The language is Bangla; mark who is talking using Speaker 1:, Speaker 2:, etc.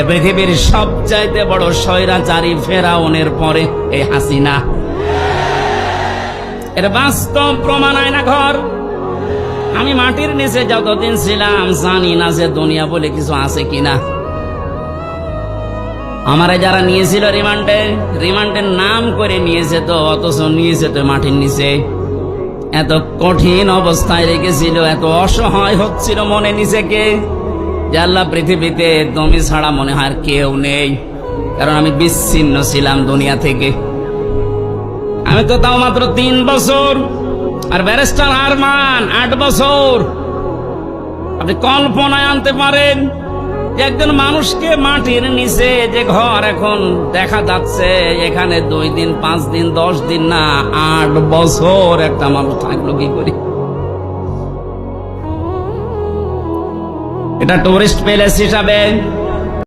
Speaker 1: এ পৃথিবীর সবচাইতে বড় স্বৈরাচারী ফেরাউনের পরে এই হাসিনা। এর বাস্তব প্রমাণ আয়না ঘর। আমি মাটির নিচে যতদিন ছিলাম জানি না যে দুনিয়া বলে কিছু আছে কিনা। আমারে যারা নিয়েছিল রিমান্ডের নাম করে নিয়েছে তো, অথচ নিয়েছে তো মাটির নিচে। এত কঠিন অবস্থায় রেখেছিল, এত অসহায় হচ্ছিল মনে নিজেকে যে আল্লাহ পৃথিবীতে তুমি ছাড়া মনে হয় আর কেউ নেই। কারণ আমি বিচ্ছিন্ন ছিলাম দুনিয়া থেকে। আমি তো তাও মাত্র 3 বছর, আর ব্যারিস্টার আরমান 8 বছর। আপনি কল্পনায় আনতে পারেন যে একজন মানুষকে মাটির নিচে যে ঘর এখন দেখা যাচ্ছে, এখানে 2 দিন 5 দিন 10 দিন না 8 বছর একটা মানুষ থাকলো কি করে? এটা টুরিস্ট প্লেস হিসাবে